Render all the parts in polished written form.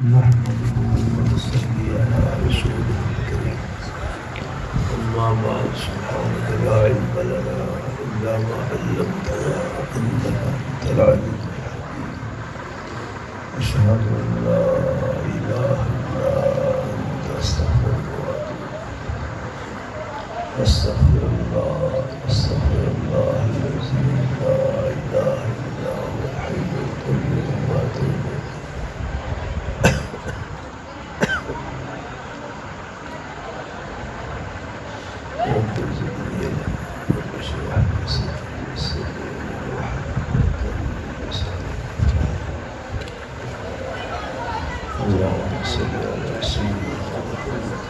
نحمده ونصلي على رسوله الكريم أما بعد سبحانك لا علم لنا إلا ما علمتنا إنك أنت العليم الحكيم أشهد أن لا إله إلا أنت أستغفرك أستغفر الله الذي لا إله إلا هو الحي القيوم وأتوب إليه رب زدني علما رب اشرح لي صدري ويسر لي أمري واحلل عقدة من لساني اللهم صل على سيدنا محمد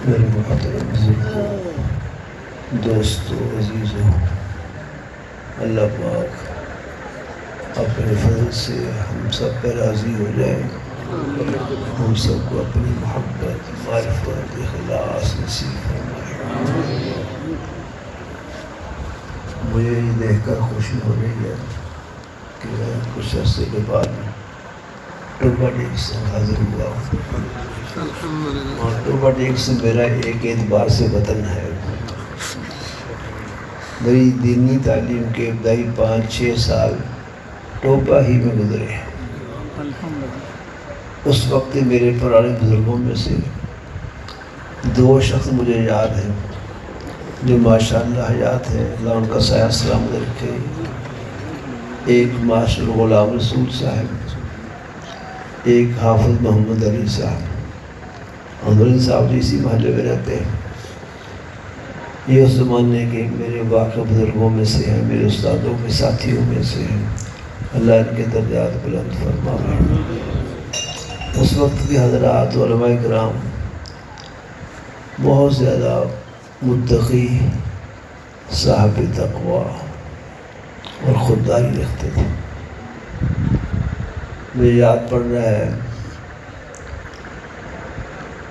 میرے محترم بزرگوں، دوستوں، عزیزوں، اللہ پاک اپنے فضل سے ہم سب پر راضی ہو جائے، ہم سب کو اپنی محبت، معرفت، اخلاص نصیب فرمائے۔ مجھے یہ دیکھ کر خوشی ہو رہی ہے کہ میں کچھ عرصے کے بعد ٹوبا ٹیک سے حاضر ہوا ہوں، اور ٹوبا ٹیک سے میرا ایک اعتبار سے وطن ہے۔ میری دینی تعلیم کے ابتدائی 5-6 سال ٹوبا ہی میں گزرے ہیں۔ اس وقت میرے پرانے بزرگوں میں سے 2 شخص مجھے یاد ہیں جو ماشاءاللہ حیات ہے، اللہ ان کا سایہ سلامت رکھے۔ ایک ماسٹر غلام رسول صاحب، ایک حافظ محمد علی صاحب، حضرت صاحب جی اسی محلے میں رہتے ہیں۔ یہ اس زمانے کے میرے واقع بزرگوں میں سے ہیں، میرے استادوں کے ساتھیوں میں سے ہیں، اللہ ان کے درجات بلند فرمائے۔ اس وقت کے حضرات علماء کرام بہت زیادہ متقی، صاحب تقویٰ اور خودداری رکھتے تھے۔ مجھے یاد پڑ رہا ہے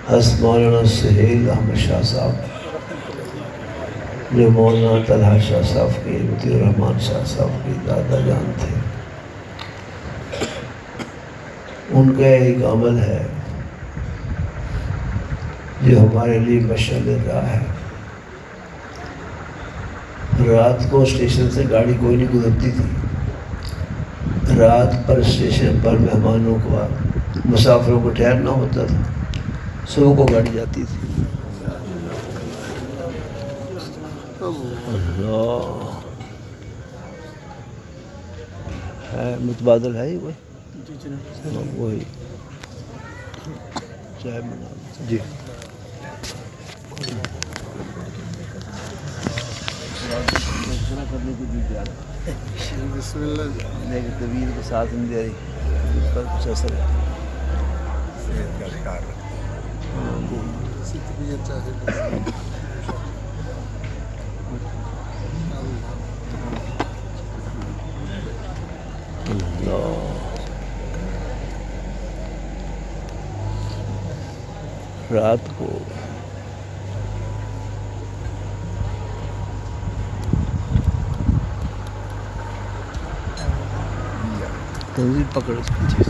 حضرت مولانا سہیل احمد شاہ صاحب، جو مولانا طلحہ شاہ صاحب کے، مطیع الرحمن شاہ صاحب کے دادا جان تھے۔ ان کا ایک عمل ہے جو ہمارے لیے مشعل راہ ہے۔ رات کو اسٹیشن سے گاڑی کوئی نہیں گزرتی تھی، رات پر اسٹیشن پر مہمانوں کو، مسافروں کو ٹھہرنا ہوتا تھا، صبح کو گاڑی جاتی تھی۔ اللہ ہے متبادل ہے ہی کوئی، وہی چائے بنا جی۔ بسم اللہ لیکن طویل کو ساتھ نہیں دے رہی، اس پر کچھ اثر ہے۔ رات کو تنظیم پکڑ اس پیچھے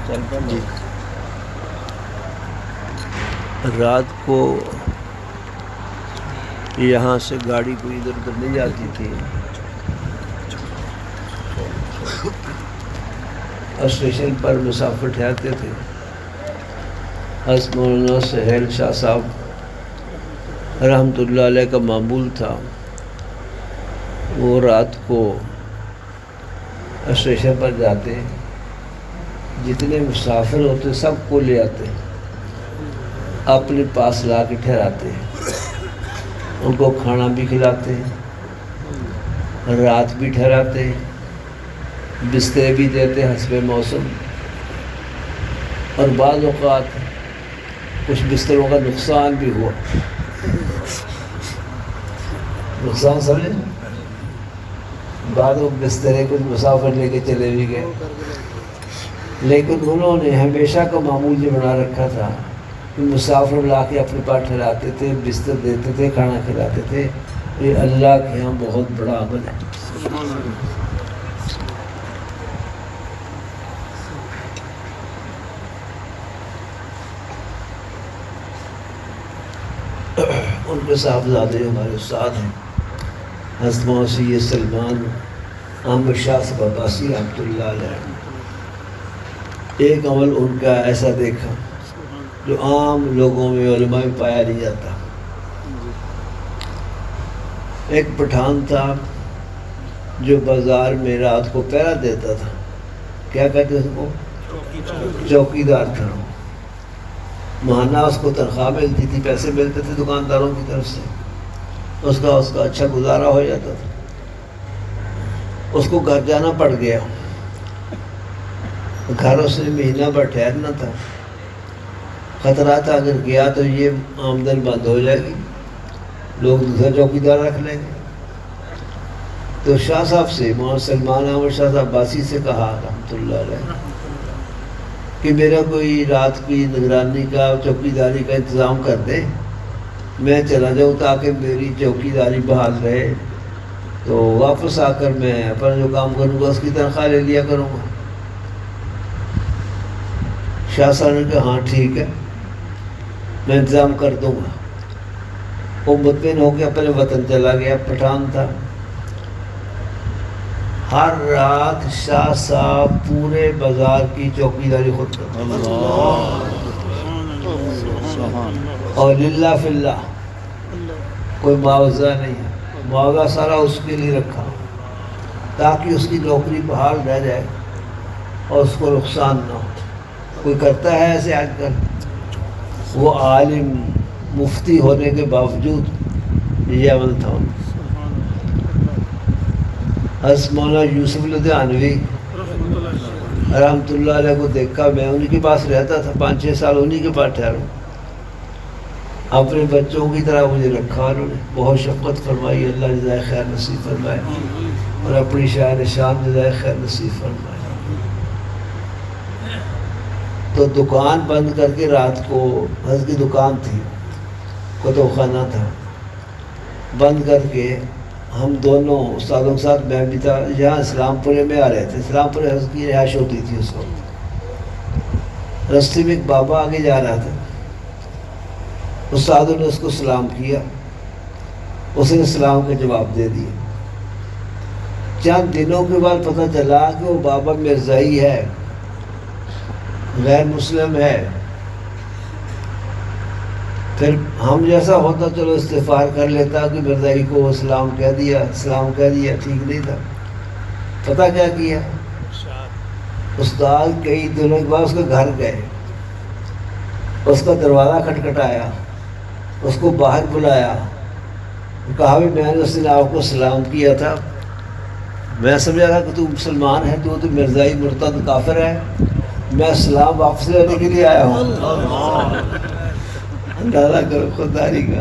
چل پڑ جی۔ رات کو یہاں سے گاڑی کوئی ادھر ادھر نہیں جاتی تھی، اسٹیشن پر مسافر ٹھہرتے تھے۔ حضرت مولانا سہیل شاہ صاحب رحمۃ اللہ علیہ کا معمول تھا، وہ رات کو اسٹیشن پر جاتے، جتنے مسافر ہوتے سب کو لے آتے، اپنے پاس لا کے ٹھہراتے، ان کو کھانا بھی کھلاتے، رات بھی ٹھہراتے، بستر بھی دیتے حسب موسم، اور بعض اوقات کچھ بستروں کا نقصان بھی ہوا نقصان سمجھے. بعد وہ بسترے کچھ مسافر لے کے چلے بھی گئے، لیکن انہوں نے ہمیشہ کا معمول یہ بنا رکھا تھا کہ مسافر لا کے اپنے پاس ٹھہراتے تھے، بستر دیتے تھے، کھانا کھلاتے تھے. یہ اللہ کے یہاں بہت بڑا عمل ہے. ان کے صاحبزادے ہمارے استاد ہیں حضرت مولانا سلمان احمد شاہ صاحب عباسی رحمۃ اللہ علیہ. ایک عمل ان کا ایسا دیکھا جو عام لوگوں میں علماء میں پایا نہیں جاتا. ایک پٹھان تھا جو بازار میں رات کو پہرا دیتا تھا. کیا کہتے ہیں اس کو؟ چوکیدار تھا. ماہانہ اس کو تنخواہ ملتی تھی، پیسے ملتے تھے دکانداروں کی طرف سے، اس کا اچھا گزارا ہو جاتا تھا. اس کو گھر جانا پڑ گیا. گھر اس نے مہینہ بھر ٹھہرنا تھا. خطرہ تھا اگر گیا تو یہ آمدن بند ہو جائے گی، لوگ دوسرا چوکیدار رکھ لیں گے. تو شاہ صاحب سے، مولانا سلمان احمد شاہ صاحب عباسی سے کہا رحمۃ اللہ علیہ کہ میرا کوئی رات کی نگرانی کا، چوکیداری کا انتظام کر دے، میں چلا جاؤں تاکہ میری چوکیداری بحال رہے، تو واپس آ کر میں اپنا جو کام کروں گا اس کی تنخواہ لے لیا کروں گا. شاہ صاحب نے کہا ہاں ٹھیک ہے، میں انتظام کر دوں گا. وہ مطمئن ہو کے اپنے وطن چلا گیا. پٹھان تھا. ہر رات شاہ صاحب پورے بازار کی چوکیداری خود کرتے اور للہ فی اللہ، کوئی معاوضہ نہیں ہے. معاوضہ سارا اس کے لیے رکھا تاکہ اس کی نوکری بحال رہ جائے اور اس کو نقصان نہ ہو. کوئی کرتا ہے ایسے آج کل؟ وہ عالم مفتی ہونے کے باوجود یہ عمل تھا. حضرت مولانا یوسف لدھیانوی رحمۃ اللہ علیہ کو دیکھا. میں انہی کے پاس رہتا تھا، 5-6 سال انہی کے پاس ٹھہرا. اپنے بچوں کی طرح مجھے رکھا. انہوں نے بہت شفقت فرمائی. اللہ جزائے خیر نصیب فرمائے اور اپنی شاعر شان جزائے خیر نصیب فرمائے. تو دکان بند کر کے رات کو، حضرت کی دکان تھی، کتب خانہ تھا، بند کر کے ہم دونوں استادوں کے ساتھ، میں بھی تھا، یہاں اسلام پورے میں آ رہے تھے. اسلام پورے حضرت کی رہائش ہوتی تھی اس وقت. رستے میں ایک بابا آگے جا رہا تھا. استادوں نے اس کو سلام کیا، اس نے سلام کا جواب دے دیا. چند دنوں کے بعد پتہ چلا کہ وہ بابا مرزائی ہے، غیر مسلم ہے. پھر ہم جیسا ہوتا چلو استغفار کر لیتا کہ مرزائی کو سلام کہہ دیا، ٹھیک نہیں تھا. پتہ کیا کیا؟ استاد کئی دنوں کے بعد اس کے گھر گئے، اس کا دروازہ کھٹکھٹایا، اس کو باہر بلایا، کہا بھی میں نے اس دن آپ کو سلام کیا تھا، میں سمجھا تھا کہ تو مسلمان ہے، تو مرزائی مرتد کافر ہے، میں سلام واپس لینے کے لیے آیا ہوں. اندازہ کرو خودداری کا.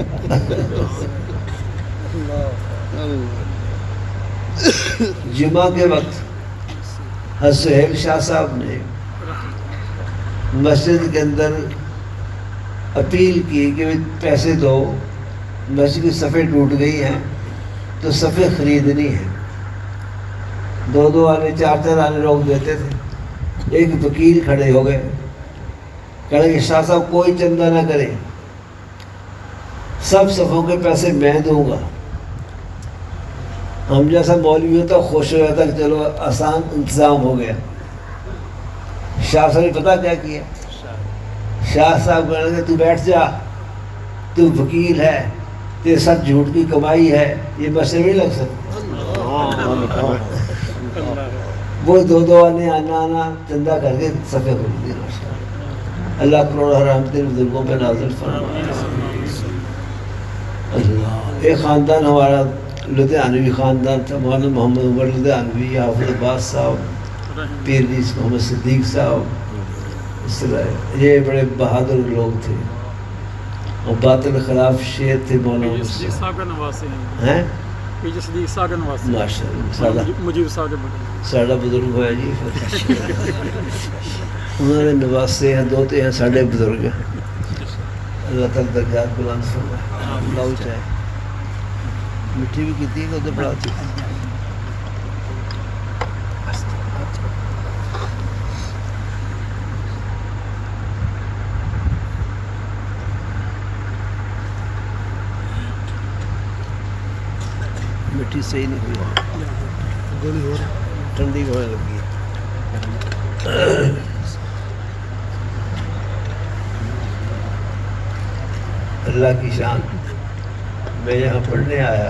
جمعہ کے وقت حضرت سہیل شاہ صاحب نے مسجد کے اندر اپیل کی کہ پیسے دو، مسجد کی صفیں ٹوٹ گئی ہیں تو صفیں خریدنی ہیں. 2 آنے 4 آنے لوگ دیتے تھے. ایک وکیل کھڑے ہو گئے، کہنے کہ شاہ صاحب کوئی چندہ نہ کرے، سب صفوں کے پیسے میں دوں گا. ہم جیسا مولوی ہوتا خوش ہو جاتا کہ چلو آسان انتظام ہو گیا. شاہ صاحب نے پتہ کیا کیا؟ شاہ صاحب کہنے کہ تو بیٹھ جا، تو وکیل ہے، تیرے ساتھ جھوٹ کی کمائی ہے، یہ مسئلہ نہیں لگ سکتا. وہ 2 آنا چندہ کر کے صفحے کھول دی. اللہ کروڑ رحمتیں بزرگوں پہ نازل فرمائے. اللہ. ایک خاندان ہمارا لدھیانوی خاندان تھا، مولانا محمد عمر لدھیانوی، حافظ عباس صاحب، پیر محمد صدیق صاحب، اس طرح یہ بڑے بہادر لوگ تھے اور باطل خلاف شیر تھے. مولانا صاحب کا نواز ہیں پیچھے صدیق صاحب کے نواسی ماشاء اللہ مجیب صاحب کے بڑے ساڑھا بزرگ ہوا جی انہوں نے نواسے ہیں دوتے ہیں ساڑھے بزرگ ہیں اللہ تعالیٰ درجات بلند فرمائے اللہ چاہے مٹھی بھی کتنی ہے ادھر پڑھاتی مٹھی صحیح نہیں ہوئی ٹھنڈی ہونے لگی ہے اللہ کی شان میں یہاں پڑھنے آیا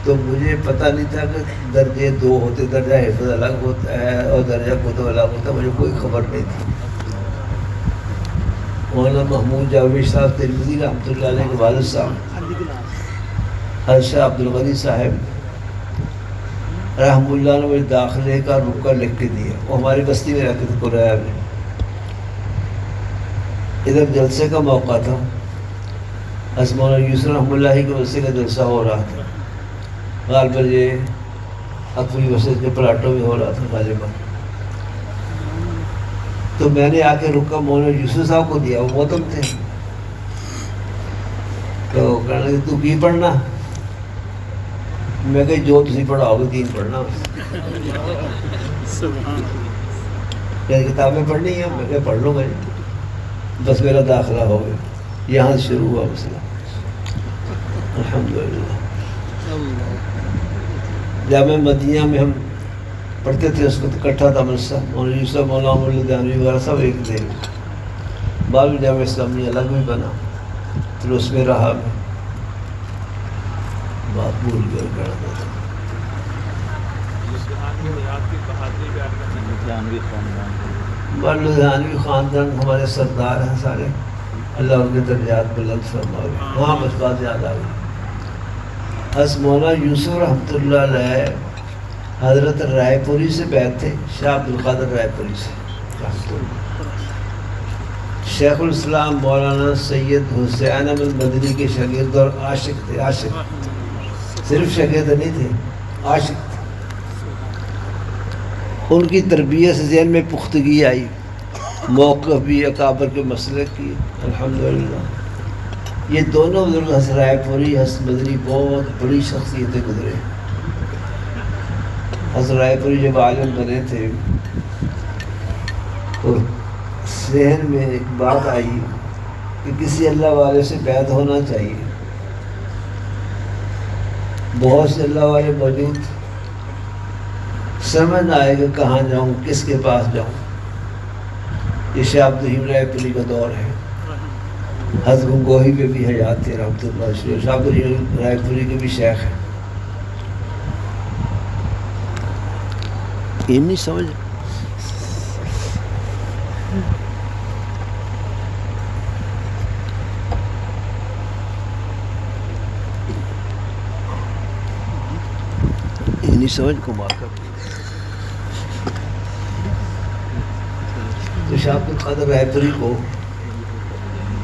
تو مجھے پتہ نہیں تھا کہ درجے دو ہوتے درجہ حفظ الگ ہوتا ہے اور درجہ کتب الگ ہوتا ہے مجھے کوئی خبر نہیں تھی مولانا محمود جاوید صاحب ترمذی رحمۃ اللہ علیہ کے والد صاحب حضرت شاہ عبد الغنی صاحب رحمۃ اللہ نے مجھے داخلے کا رکا لکھ کے دیا وہ ہماری بستی میں رہتے تھے قرآن میں ادھر جلسے کا موقع تھا حضرت مولانا یوسف رحمۃ اللہ کے جلسے کا جلسہ ہو رہا تھا غالباً یہ اکوئی مسجد کے پلاٹوں میں ہو رہا تھا غالباً تو میں نے آ کے رکا مولانا یوسف صاحب کو دیا وہ محتم تھے تو کہنے لگے تو کی پڑھنا میں کہ جو تسی پڑھاؤ گے دین پڑھنا کتابیں پڑھنی ہیں میں کہ پڑھ لوں گا بس میرا داخلہ ہو گیا یہاں سے شروع ہوا مسئلہ الحمدللہ جامعہ مدینہ میں ہم پڑھتے تھے اس کو اکٹھا تھا مدرسہ مولانا یوسف مولانا لدھیانوی وغیرہ سب ایک تھے بعد میں جامعہ اسلامیہ الگ بھی بنا پھر اس میں رہا میں بات بھول کر کرنا تھا لدھیانوی خاندان ہمارے سردار ہیں سارے اللہ ان کے درجات بلند فرمائے وہاں بس بات یاد آ گئی حضرت مولانا یوسف رحمۃ اللہ علیہ حضرت رائے پوری سے بیعت تھے شاہ عبد القادر رائے پوری سے رحمۃ اللہ شیخ الاسلام مولانا سید حسین احمد مدنی کے شاگرد اور عاشق تھے عاشق صرف شاگرد نہیں تھے عاشق تھے ان کی تربیت سے ذہن میں پختگی آئی موقف بھی اکابر کے مسلک کی الحمدللہ یہ دونوں بزرگ حضرت رائے پوری حضرت مدنی بہت بڑی شخصیتیں گزرے حضرت رائے پوری جب عالم بنے تھے تو ذہن میں ایک بات آئی کہ کسی اللہ والے سے بیعت ہونا چاہیے بہت سے اللہ والے موجود سمجھ نہ آئے کہ کہاں جاؤں کس کے پاس جاؤں یہ شاہ عبد الرحیم رائے پوری کا دور ہے حضرت گنگوہی پہ بھی حیات تھے رحمۃ اللہ شریف شاہ عبد الرحیم رائے پوری کے بھی شیخ ہیں یہ نہیں سمجھ یہ نہیں سمجھ کما کر تو شاہ عبد القادر رائے پوری کو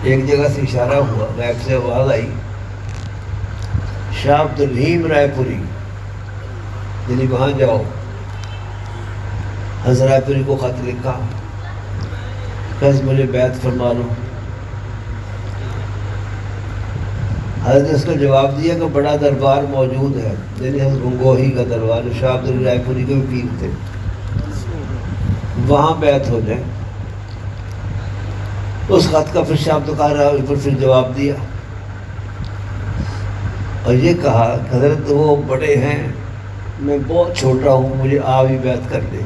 ایک جگہ سے اشارہ ہوا غیب سے آواز آئی شاہ عبد الرحیم رائے پوری یعنی وہاں جاؤ حضرت رائے پوری کو خط لکھا کہ مجھے بیعت فرما لو حضرت نے اس کا جواب دیا کہ بڑا دربار موجود ہے یعنی حضرت گنگوہی کا دربار جو شاہ عبد الرحیم رائے پوری کے بھی پیر تھے وہاں بیعت ہو جائے اس خط کا پھر شاہ عبد القادر رائے پر پھر جواب دیا اور یہ کہا کہ حضرت وہ بڑے ہیں میں بہت چھوٹا ہوں مجھے آپ ہی بیعت کر دیں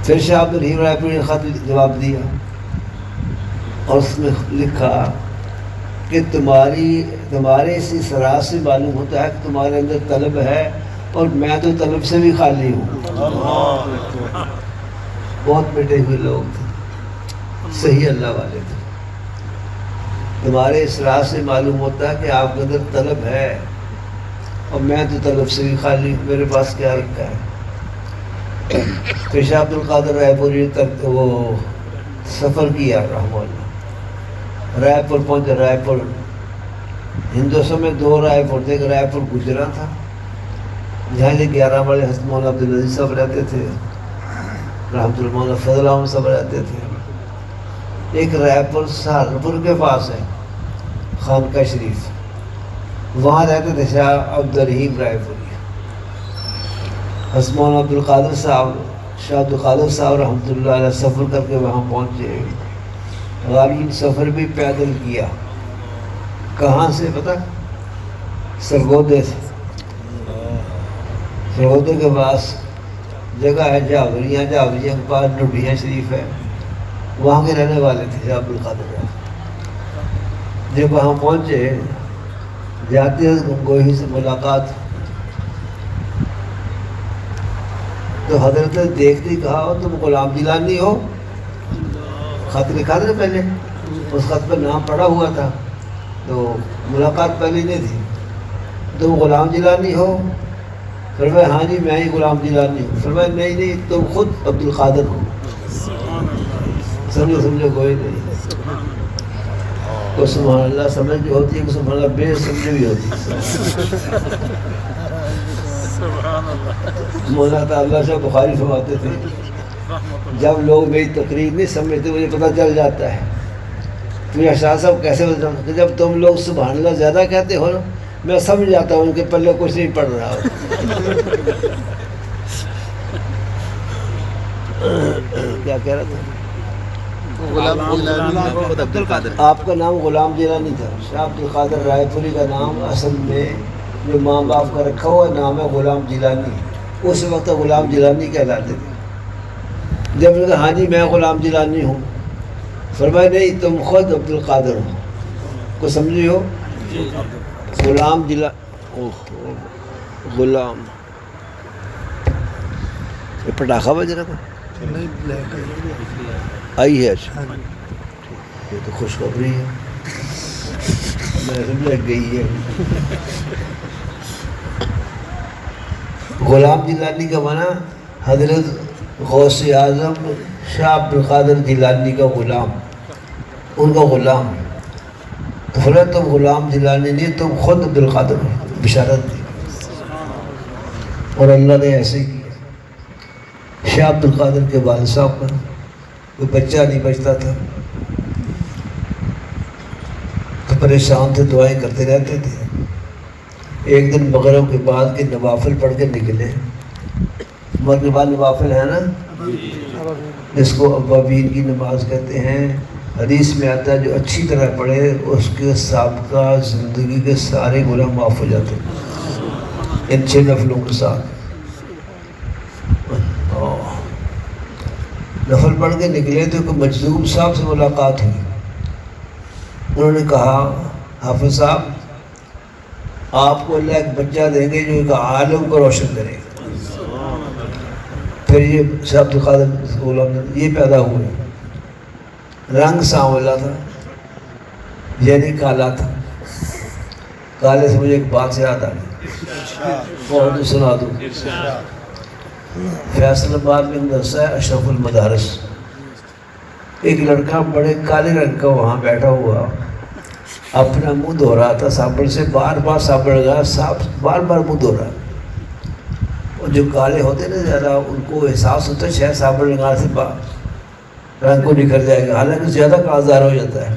پھر شاہ عبد الرحیم رائے پوری نے خط جواب دیا اور اس میں لکھا کہ تمہارے اسی سرا سے معلوم ہوتا ہے کہ تمہارے اندر طلب ہے اور میں تو طلب سے بھی خالی ہوں بہت مٹے ہوئے لوگ تھے صحیح اللہ والے تھے تمہارے اسرار سے معلوم ہوتا ہے کہ آپ کے اندر طلب ہے اور میں تو طلب سے بھی خالی ہوں میرے پاس کیا رکھا ہے پھر شاہ عبد القادر رائے پوری تک وہ سفر کیا رحمہ اللہ رائے پور پہنچے رائے پور ہندوستان میں 2 رائے پور تھے، ایک رائے پور گجرا تھا جہاں یہ 11 والے حضرت مولانا عبدالعزیز صاحب رہتے تھے، رحمۃ اللہ مولانا فضل احمد صاحب رہتے تھے۔ ایک رائے پور سہارنپور کے پاس ہے خانقاہ شریف، وہاں رہتے تھے شاہ عبدالرحیم رائے پوری۔ حضرت مولانا عبدالقادر صاحب، شاہ عبدالقادر صاحب رحمۃ اللہ علیہ سفر کر کے وہاں پہنچے، غالباً سفر بھی پیدل کیا۔ کہاں سے پتہ؟ سرگودے سے۔ سرگودے کے پاس جگہ ہے جاوریاں، جاوریاں کے پاس ڈڈیاں شریف ہے، وہاں کے رہنے والے تھے شاہ عبدالقادر۔ جب وہاں پہنچے، جاتے گنگوہی سے ملاقات، تو حضرت نے دیکھتے کہا تم غلام جیلانی ہو؟ خط لکھا تھا پہلے، اس خط پہ نام پڑا ہوا تھا، تو ملاقات پہلے نہیں تھی۔ تم غلام جیلانی ہو؟ فرمایا ہاں جی میں ہی غلام جیلانی ہوں۔ فرمایا نہیں تم خود عبدالقادر ہو۔ سمجھو کوئی نہیں، تو سبحان اللہ سمجھ بھی ہوتی ہے، سبحان اللہ بے سمجھ بھی ہوتی ہے۔ مولانا تعالیٰ سے بخاری فرماتے تھے جب لوگ میری تقریر نہیں سمجھتے مجھے پتہ چل جاتا ہے۔ تو یہ شاہ صاحب کیسے پتہ چلتا کہ جب تم لوگ سبحان اللہ زیادہ کہتے ہو نا، میں سمجھ جاتا ہوں ان کے پلے کچھ نہیں پڑھ رہا ہو۔ کیا کہہ رہا تھا؟ آپ کا نام غلام جیلانی تھا، شاہ عبدالقادر رائے پوری کا نام اصل میں جو ماں باپ کا رکھا ہوا نام ہے غلام جیلانی، اس وقت غلام جیلانی کہلاتے تھے۔ جب نے کہا ہاں جی میں غلام جیلانی ہوں، فرمایا نہیں تم خود عبدالقادر ہو۔ کو سمجھی ہو؟ غلام غلام یہ پٹاخہ بج رہا تھا آئی ہے؟ اچھا یہ تو خوشخبری ہے، میں سمجھا گئی ہے۔ غلام جیلانی کا معنی حضرت غوث اعظم شاہ عبدالقادر جیلانی کا غلام، ان کا غلام۔ تو فرمایا تم غلام جیلانی نہیں تم خود عبدالقادر ہو، بشارت دی۔ اور اللہ نے ایسے ہی کیا۔ شاہ عبدالقادر کے والد صاحب کا کوئی بچہ نہیں بچتا تھا، تو پریشان تھے، دعائیں کرتے رہتے تھے۔ ایک دن مغرب کے بعد کے نوافل پڑھ کے نکلے، مغرب کے بعد نوافل ہے نا جس کو اوابین کی نماز کہتے ہیں، حدیث میں آتا ہے جو اچھی طرح پڑھے اس کے سابقہ زندگی کے سارے گناہ معاف ہو جاتے ہیں ان 6 نفلوں کے ساتھ۔ نفل پڑھ کے نکلے تو کوئی مجذوب صاحب سے ملاقات ہوئی، انہوں نے کہا حافظ صاحب آپ کو اللہ ایک بچہ دیں گے جو ایک عالم کو روشن کرے گا۔ پھر یہ شاہ عبدالقادر یہ پیدا ہوئے، رنگ سانولا تھا یعنی کالا تھا، کالے سے مجھے ایک بات یاد آ گئی اور سنا دوں۔ فیصل آباد میں مدرسہ ہے اشرف المدارس، ایک لڑکا بڑے کالے رنگ کا وہاں بیٹھا ہوا اپنا منہ دھو رہا تھا صابن سے، بار بار صابن لگایا، بار بار منہ دھو رہا۔ اور جو کالے ہوتے نا زیادہ ان کو احساس ہوتا ہے شاید صابن لگانے سے رنگ کو نکل جائے گا، حالانکہ زیادہ کالزار ہو جاتا ہے۔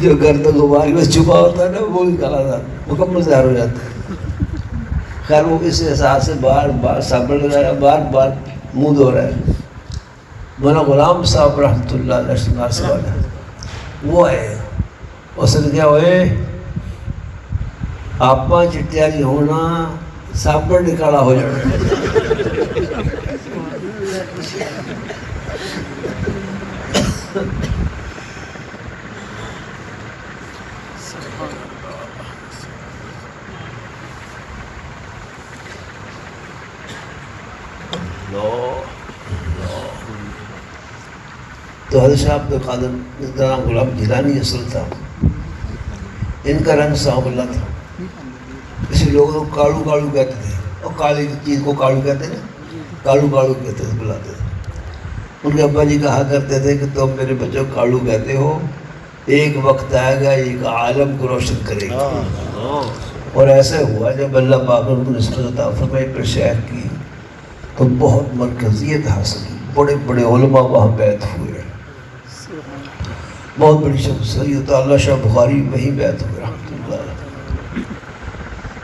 جو گرد غبار میں چھپا ہوتا ہے نا وہ بھی کالازار مکمل ظاہر ہو جاتا ہے۔ خیر وہ اس احساس سے بار بار صابن لگایا، بار بار منہ دھو رہا ہے۔ مولانا غلام صاحب رحمۃ اللہ علیہ شمار سے والا وہ آئے، اس نے کیا ہوئے آپ چٹیا نہیں ہونا، صابن نکالا ہو جانا۔ تو حضرت شاہ عبدالقادر غلام جیلانی اصل تھا، ان کا رنگ سانولا تھا، اسی لوگوں کو کاڑو کاڑو کہتے تھے، اور کالی چیز کو کاڑو کہتے ہیں نا، کاڑو کاڑو کہتے تھے بلاتے تھے۔ ان کے ابا جی کہا کرتے تھے کہ تم میرے بچوں کو کاڑو کہتے ہو، ایک وقت آئے گا ایک عالم کو روشن کرے گا. اور ایسا ہوا جب اللہ پاک نے ان کو نسبت عطا فرمائی پر شیخ کی تو بہت مرکزیت حاصل کی. بڑے بڑے علماء وہاں بیعت ہوئے. بہت بڑی شخصیت اللہ شاہ بخاری وہیں بیعت ہوئے رحمۃ اللہ علیہ.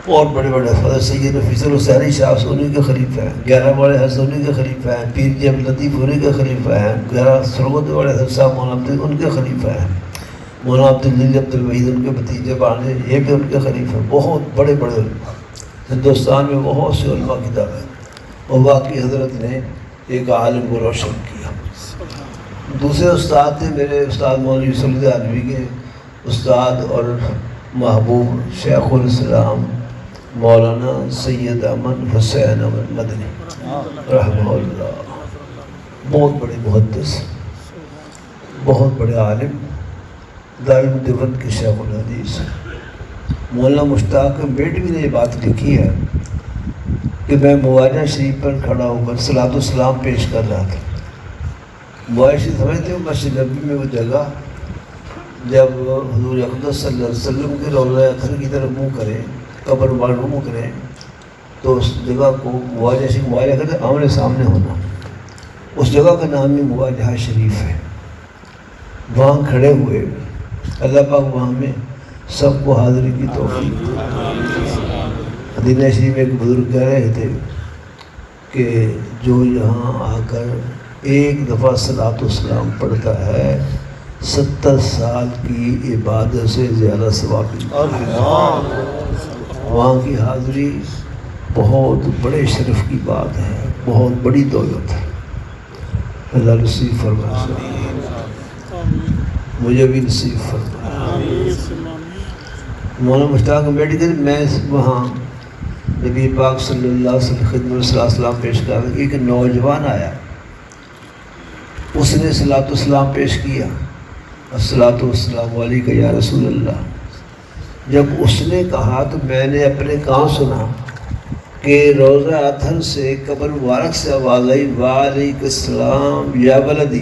اور بڑے بڑے حضرت سید نفیس الحسینی شاہ سونی کے خلیفہ ہیں. 11 والے حضرت سونی کے خلیفہ ہیں. پیر جی عبد اللطیف ہوری کے خلیفہ ہیں. 11 سرگود والے حضرت صاحب مولانا ان کے خلیفہ ہیں. مولانا عبدالجلیل عبد الوحید ان کے بھتیجے بانے یہ بھی ان کے خلیفہ ہیں. بہت بڑے بڑے علماء ہندوستان میں بہت سے علماء کی دعوت. اور واقعی حضرت نے ایک عالم کو روشن کیا. دوسرے استاد تھے میرے استاد مولوی صلی اللہ علیہ کے استاد اور محبوب شیخ الاسلام مولانا سید احمد حسین احمد مدنی رحمہ اللہ. بہت بڑے محدث، بہت بڑے عالم، دارالعلوم دیوبند کے شیخ الحدیث. مولانا مشتاق بیٹی بھی نے یہ بات لکھی ہے کہ میں مواجہ شریف پر کھڑا ہو کر صلاۃ السلام پیش کر رہا تھا. مواجہ شریف سمجھتے ہو مسجد نبی میں وہ جگہ جب حضور اقدس صلی اللہ علیہ وسلم کے روضہ اطہر کی طرف منہ کریں، قبر مبارک منہ کریں تو اس جگہ کو مواجہ شریف مواجہ کرتے آمنے سامنے ہونا. اس جگہ کا نام ہی مواجہ شریف ہے. وہاں کھڑے ہوئے اللہ پاک وہاں میں سب کو حاضری کی توفیق. مدینہ شریف میں ایک بزرگ کہہ رہے تھے کہ جو یہاں آ کر ایک دفعہ صلاۃ السلام پڑھتا ہے 70 سال کی عبادت سے زیادہ ثواب ملتا ہے. وہاں کی حاضری بہت بڑے شرف کی بات ہے، بہت بڑی دولت ہے. اللہ نصیب فرمائے، مجھے بھی نصیب فرمائے. مولانا مشتاق میڈیکل میں وہاں نبی پاک صلی اللہ علیہ وسلم خدمت صلی اللہ علیہ وسلم پیش کر رہا. ایک نوجوان آیا، اس نے صلاۃ السلام پیش کیا، الصلاۃ والسلام علیک یا رسول اللہ. جب اس نے کہا تو میں نے اپنے کان سنا کہ روضہ اطہر سے قبر مبارک سے آواز آئی وعلیک السلام یا ولدی،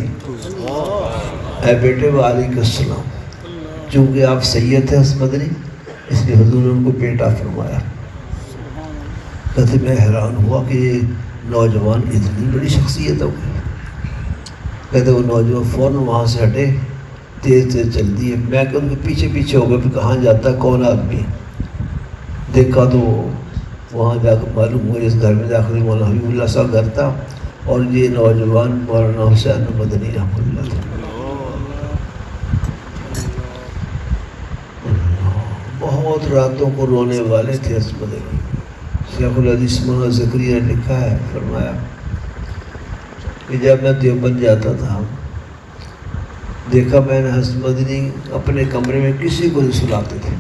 اے بیٹے وعلیک السلام. چونکہ آپ سید ہیں مدنی اس لیے حضور نے ان کو بیٹا فرمایا. کہتے میں حیران ہوا کہ یہ نوجوان اتنی بڑی شخصیت ہو گئی. کہتے وہ نوجوان فوراً وہاں سے ہٹے، تیز تیز چل دیے. میں کہ ان کے پیچھے پیچھے ہو گیا کہ کہاں جاتا ہے، کون آدمی. دیکھا تو وہاں جا کر معلوم ہوا اس گھر میں داخل مولانا حبیب اللہ صاحب گھر تھا اور یہ نوجوان مولانا حسین مدنی رحمۃ اللہ تھا. بہت راتوں کو رونے والے تھے اس مدنی. شیخ الحدیث مولانا زکریا نے لکھا ہے، فرمایا کہ جب میں دیوبند جاتا تھا دیکھا میں نے حضرت مدنی اپنے کمرے میں کسی کو نہیں سلاتے تھے.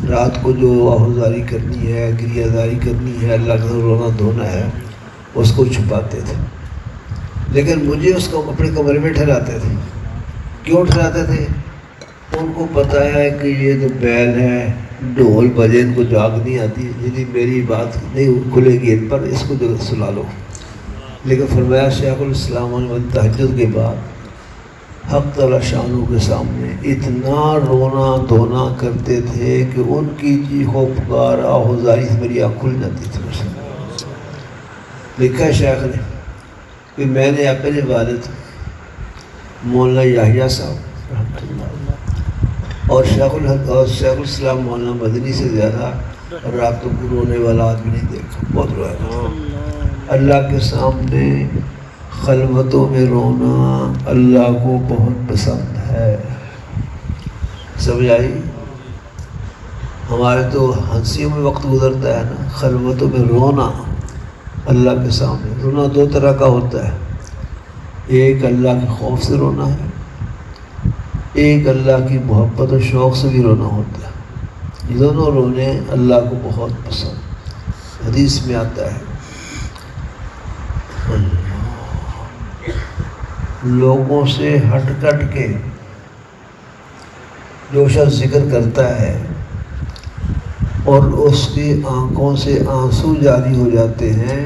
رات کو جو آہوزاری کرنی ہے، گریہ داری کرنی ہے، اللہ کا رونا دھونا ہے، اس کو چھپاتے تھے. لیکن مجھے اس کو اپنے کمرے میں ٹھہراتے تھے. کیوں ٹھہراتے تھے؟ ان کو پتہ ہے کہ یہ تو بیل ہے، ڈھول بجے ان کو جاگ نہیں آتی، یعنی میری بات نہیں کھلے گی ان پر، اس کو جو سلا لو. لیکن فرمایا شیخ الاسلام علیہ تہجد کے بعد حق تعالی شانوں کے سامنے اتنا رونا دھونا کرتے تھے کہ ان کی چیخ و پکار آہوزاری سے میری آنکھ کھل جاتی تھی. لکھا شیخ نے کہ میں نے اپنے والد مولانا یحییٰ صاحب رحمۃ اللہ اور شیخ الاسلام مولانا مدنی سے زیادہ راتوں کو رونے والا آدمی نہیں دیکھا. بہت رویا. اللہ کے سامنے خلوتوں میں رونا اللہ کو بہت پسند ہے. سمجھ آئی؟ ہمارے تو ہنسیوں میں وقت گزرتا ہے نا، خلوتوں میں رونا اللہ کے سامنے. رونا دو طرح کا ہوتا ہے، ایک اللہ کے خوف سے رونا ہے، ایک اللہ کی محبت اور شوق سے بھی رونا ہوتا ہے. یہ دونوں رونے اللہ کو بہت پسند. حدیث میں آتا ہے لوگوں سے ہٹ کٹ کے جو شخص ذکر کرتا ہے اور اس کی آنکھوں سے آنسو جاری ہو جاتے ہیں،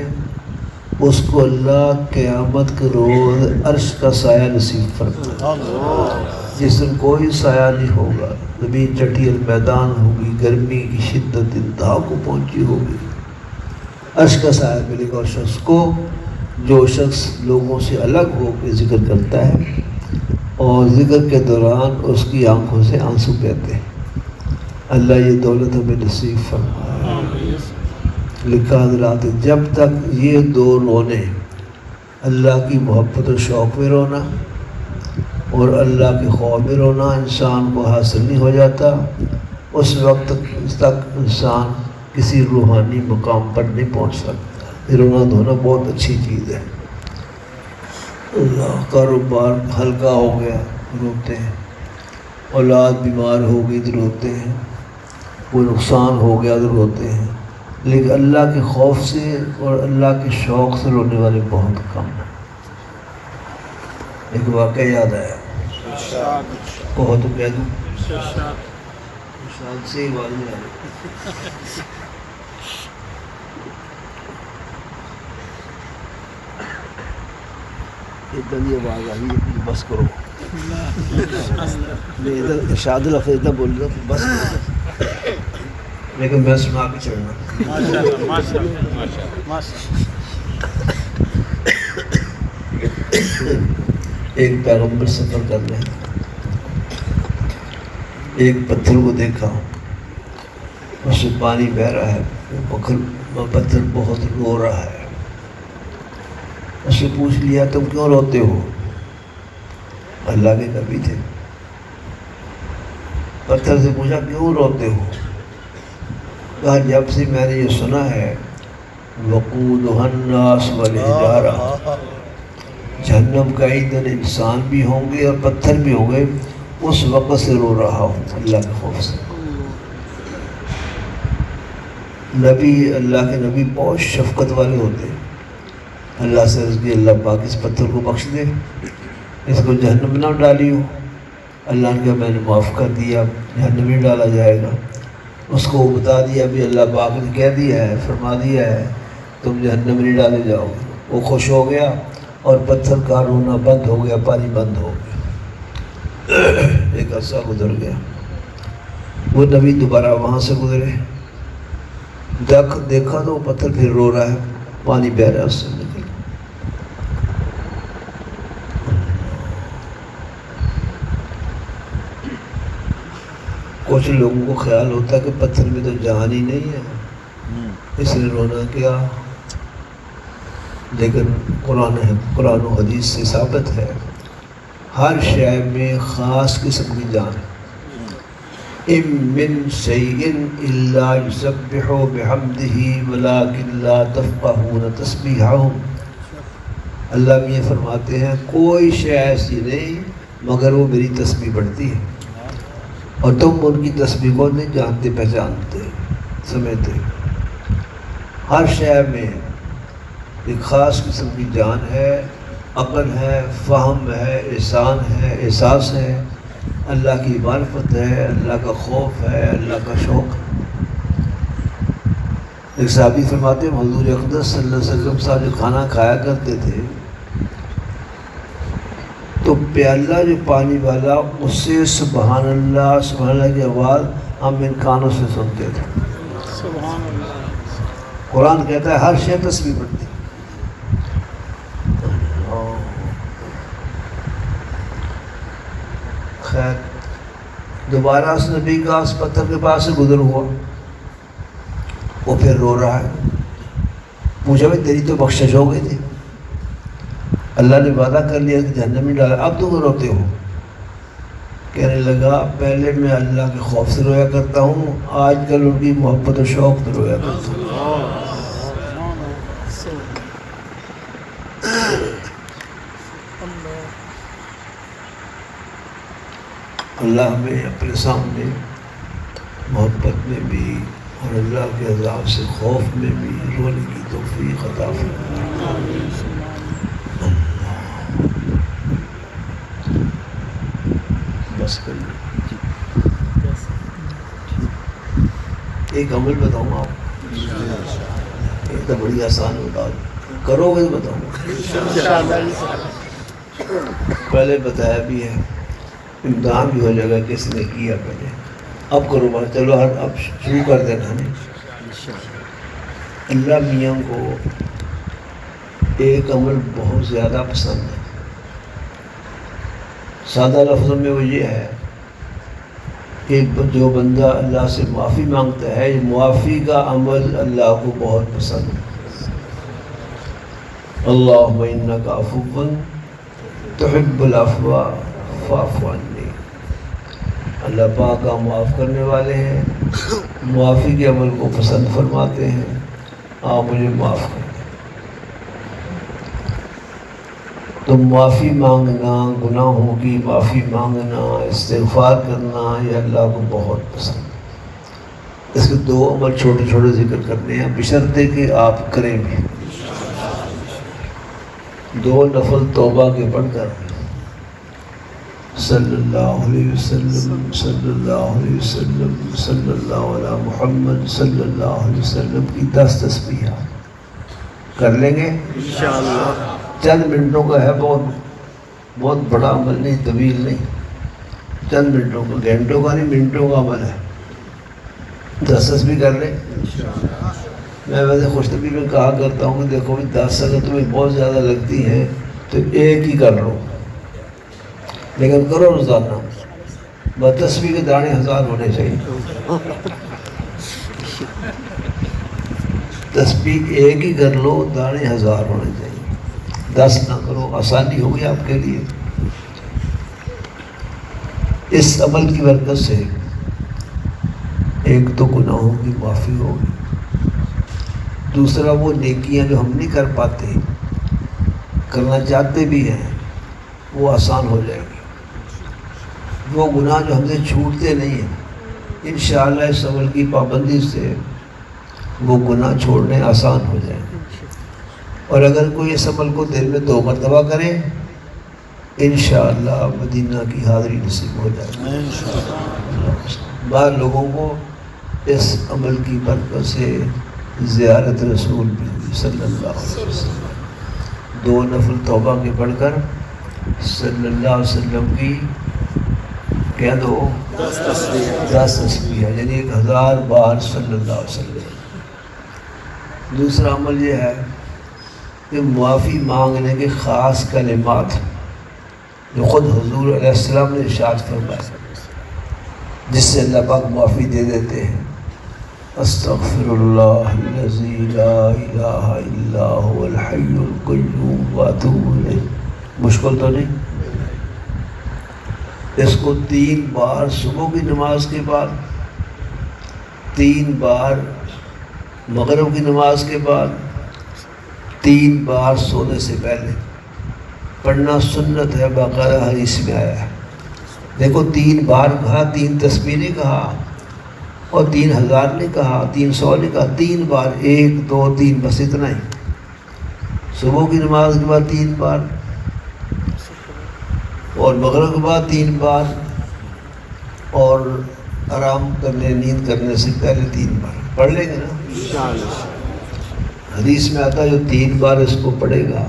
اس کو اللہ قیامت کے روز عرش کا سایہ نصیب فرماتا ہے. جس دن کوئی سایہ نہیں ہوگا، زمین چٹیل میدان ہوگی، گرمی کی شدت انتہا کو پہنچی ہوگی، عرش کا سایہ ملے گا اس شخص کو جو شخص لوگوں سے الگ ہو کے ذکر کرتا ہے اور ذکر کے دوران اس کی آنکھوں سے آنسو بہتے ہیں۔ اللہ یہ دولت ہمیں نصیب فرمائے۔ لکھا حضرات جب تک یہ دو رونے، اللہ کی محبت و شوق میں رونا اور اللہ کے خوف میں رونا انسان کو حاصل نہیں ہو جاتا، اس وقت تک انسان کسی روحانی مقام پر نہیں پہنچ سکتا۔ رونا دھونا بہت اچھی چیز ہے۔ اللہ کاروبار ہلکا ہو گیا روتے ہیں، اولاد بیمار ہو گئی تو روتے ہیں، کوئی نقصان ہو گیا تو روتے ہیں، لیکن اللہ کے خوف سے اور اللہ کے شوق سے رونے والے بہت کم ہیں۔ ایک واقعہ یاد آیا، کہو تو کہہ دوں، شاید سے ہی بات نہیں آ رہی۔ اتنا دی آواز آئی ہے، بس کرو، میں ادھر ارشاد لفظ اتنا بول رہا ہوں، بس کرو، لیکن میں سنا کے چڑھنا۔ ایک پیغمبر سفر کر رہے ہیں، ایک پتھر کو دیکھا، اس سے پانی بہہ رہا ہے، پتھر بہت رو رہا ہے۔ اس سے پوچھ لیا تم کیوں روتے ہو؟ اللہ کے نبی تھے۔ پتھر سے پوچھا کیوں روتے ہو؟ کہا جب سے میں نے یہ سنا ہے وقودها الناس والحجارہ، جہنم کا ایندھن انسان بھی ہوں گے اور پتھر بھی ہوں گے، اس وقت سے رو رہا ہوں اللہ کے خوف سے۔ نبی، اللہ کے نبی بہت شفقت والے ہوتے ہیں۔ اللہ سے عرض کی اللہ پاک اس پتھر کو بخش دے، اس کو جہنم نہ ڈالی ہو۔ اللہ نے کہا میں نے معاف کر دیا، جہنم میں ڈالا جائے گا۔ اس کو بتا دیا بھی اللہ پاک نے کہہ دیا ہے، فرما دیا ہے تم جہنم نہیں ڈالے جاؤ گے۔ وہ خوش ہو گیا اور پتھر کا رونا بند ہو گیا، پانی بند ہو گیا۔ ایک عرصہ گزر گیا، وہ نبی دوبارہ وہاں سے گزرے، دیکھا تو وہ پتھر پھر رو رہا ہے، پانی بہہ رہا ہے اس سے نکل۔ کچھ لوگوں کو خیال ہوتا ہے کہ پتھر میں تو جان ہی نہیں ہے، اس لیے رونا کیا، لیکن قرآن و حدیث سے ثابت ہے ہر شے میں خاص قسم کی جان ہے۔ اِن مِّن شَيْءٍ إِلَّا يُسَبِّحُ بِحَمْدِهِ وَلَٰكِن لَّا تَفْقَهُونَ تَسْبِيحَهُمْ۔ اللہ بھی یہ فرماتے ہیں کوئی شے ایسی نہیں مگر وہ میری تسبیح پڑھتی ہے، اور تم ان کی تسبیح کو نہیں جانتے پہچانتے سمجھتے۔ ہر شے میں ایک خاص قسم کی جان ہے، عقل ہے، فہم ہے، احساس ہے، اللہ کی معرفت ہے، اللہ کا خوف ہے، اللہ کا شوق ہے۔ ایک صحابی فرماتے ہیں حضور اقدس صلی اللہ علیہ وسلم صاحب جو کھانا کھایا کرتے تھے تو پیالہ جو پانی والا اس سے سبحان اللہ کی آواز ہم ان کانوں سے سنتے تھے۔ سبحان اللہ۔ قرآن کہتا ہے ہر شے تسبیح پڑھتی۔ خیر دوبارہ اس نبی کا اس پتھر کے پاس سے گزر ہوا، وہ پھر رو رہا ہے۔ پوچھا بھائی تیری تو بخشش ہو گئی تھی، اللہ نے وعدہ کر لیا کہ جہنم میں ڈالا، اب تو روتے ہو؟ کہنے لگا پہلے میں اللہ کے خوف سے رویا کرتا ہوں، آج کل ان کی محبت و شوق سے رویا کرتا ہوں۔ اللہ ہمیں اپنے سامنے محبت میں بھی اور اللہ کے عذاب سے خوف میں بھی رونے کی توفیق عطا فرمائے۔ بس کریے، ایک عمل بتاؤں آپ، ایک تو بڑی آسان بتا کرو گے تو بتاؤں۔ پہلے بتایا بھی ہے امتحان بھی ہو جائے گا کس نے کیا پہلے. اب کرو بات, چلو اب شروع کر دینا ہے. اللہ میاں کو ایک عمل بہت زیادہ پسند ہے. سادہ لفظوں میں وہ یہ ہے کہ جو بندہ اللہ سے معافی مانگتا ہے, معافی کا عمل اللہ کو بہت پسند ہے. اللہم انک عفو تحب العفو فاعف عنی. اللہ پاک کا معاف کرنے والے ہیں, معافی کے عمل کو پسند فرماتے ہیں, آپ مجھے معاف کر دیں. تو معافی مانگنا, گناہوں کی معافی مانگنا, استغفار کرنا, یہ اللہ کو بہت پسند ہے. اس کے دو عمل چھوٹے چھوٹے ذکر کرنے ہیں, بشرطے کہ آپ کریں بھی. دو نفل توبہ کے پڑھ کر صلی اللہ علیہ وسلم صلی اللہ علیہ وسلم صلی اللہ علیہ محمد صلی اللہ علیہ وسلم کی 10 تسبیحات کر لیں گے انشاءاللہ. چند منٹوں کا ہے, بہت بڑا عمل نہیں, طویل نہیں, چند منٹوں کا, گھنٹوں کا نہیں, منٹوں کا عمل ہے. 10 تسبیح کر لیں. میں ویسے خوش طبی میں کہا کرتا ہوں کہ دیکھو 10 اگر تمہیں بہت زیادہ لگتی ہیں تو ایک ہی کر لو, لیکن کرو روزانہ. بس تسبیح کے دانے 1000 ہونے چاہیے. تسبیح ایک ہی کر لو, دانے 1000 ہونے چاہیے. 10 نہ کرو, آسانی ہوگی آپ کے لیے. اس عمل کی برکت سے ایک تو گناہوں کی معافی ہوگی, دوسرا وہ نیکیاں جو ہم نہیں کر پاتے, کرنا چاہتے بھی ہیں, وہ آسان ہو جائے گی. وہ گناہ جو ہم سے چھوٹتے نہیں ہیں, انشاءاللہ اس عمل کی پابندی سے وہ گناہ چھوڑنے آسان ہو جائیں گے. اور اگر کوئی اس عمل کو دل میں 2 مرتبہ کرے, انشاءاللہ مدینہ کی حاضری نصیب ہو جائے گی. بعض لوگوں کو اس عمل کی برکت سے زیارت رسول بھی ہوئی صلی اللہ علیہ وسلم. 2 نفل توبہ کے پڑھ کر صلی اللہ علیہ وسلم کی کہہ دو 10 تسبیح, یعنی 1000 بار صلی اللہ علیہ وسلم. دوسرا عمل یہ ہے کہ معافی مانگنے کے خاص کلمات جو خود حضور علیہ السلام نے ارشاد فرمائے, جس سے اللہ پاک معافی دے دیتے ہیں. استغفر اللہ الذی لا الہ الا هو الحی القیوم واتوب الیہ. مشکل تو نہیں. اس کو 3 بار صبح کی نماز کے بعد, 3 بار مغرب کی نماز کے بعد, 3 بار سونے سے پہلے پڑھنا سنت ہے, باقاعدہ حدیث میں آیا ہے. دیکھو 3 بار کہا, 3 تسبیح نہیں کہا, اور 3000 نہیں کہا, 300 نہیں کہا, 3 بار, 1 2 3, بس اتنا ہی. صبح کی نماز کے بعد 3 بار, اور مغرب کے بعد 3 بار, اور آرام کرنے, نیند کرنے سے پہلے 3 بار پڑھ لیں گے نا. حدیث میں آتا ہے جو 3 بار اس کو پڑھے گا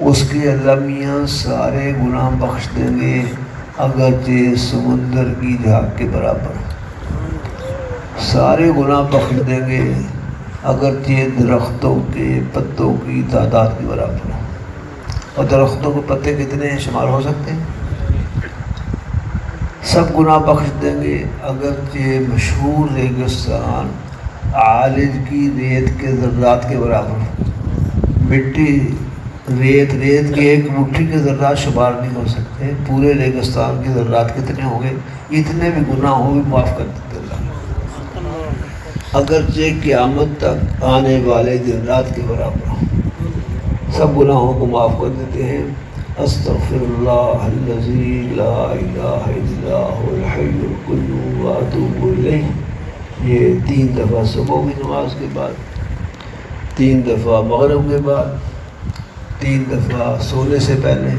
اس کے اللہ میاں سارے گناہ بخش دیں گے, اگرچہ سمندر کی جھاگ کے برابر. سارے گناہ بخش دیں گے اگرچہ درختوں کے پتوں کی تعداد کے برابر. اور درختوں کے پتے کتنے ہیں شمار ہو سکتے ہیں؟ سب گناہ بخش دیں گے اگرچہ مشہور ریگستان عالج کی ریت کے ذرات کے برابر. مٹی ریت کے 1 مٹھی کے ذرات شمار نہیں ہو سکتے. پورے ریگستان کے ذرات کتنے ہوں گے؟ اتنے بھی گناہ ہوں بھی معاف کر دیتے اللہ, اگرچہ قیامت تک آنے والے دن رات کے برابر. سب گناہوں کو معاف کر دیتے ہیں. استغفر اللہ الذی لا الہ الا هو الحی القیوم واتوب الیہ. یہ 3 دفعہ صبح کی نماز کے بعد, 3 دفعہ مغرب کے بعد, 3 دفعہ سونے سے پہلے.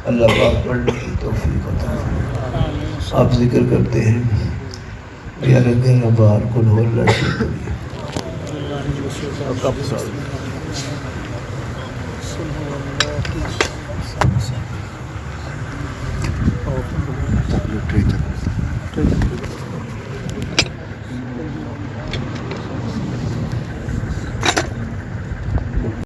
اللہ پاک پڑھنے کی توفیق عطا فرمائے. آپ ذکر کرتے ہیں پیارے میرا بار کن ہو اللہ شکریہ. ٹھیک ہے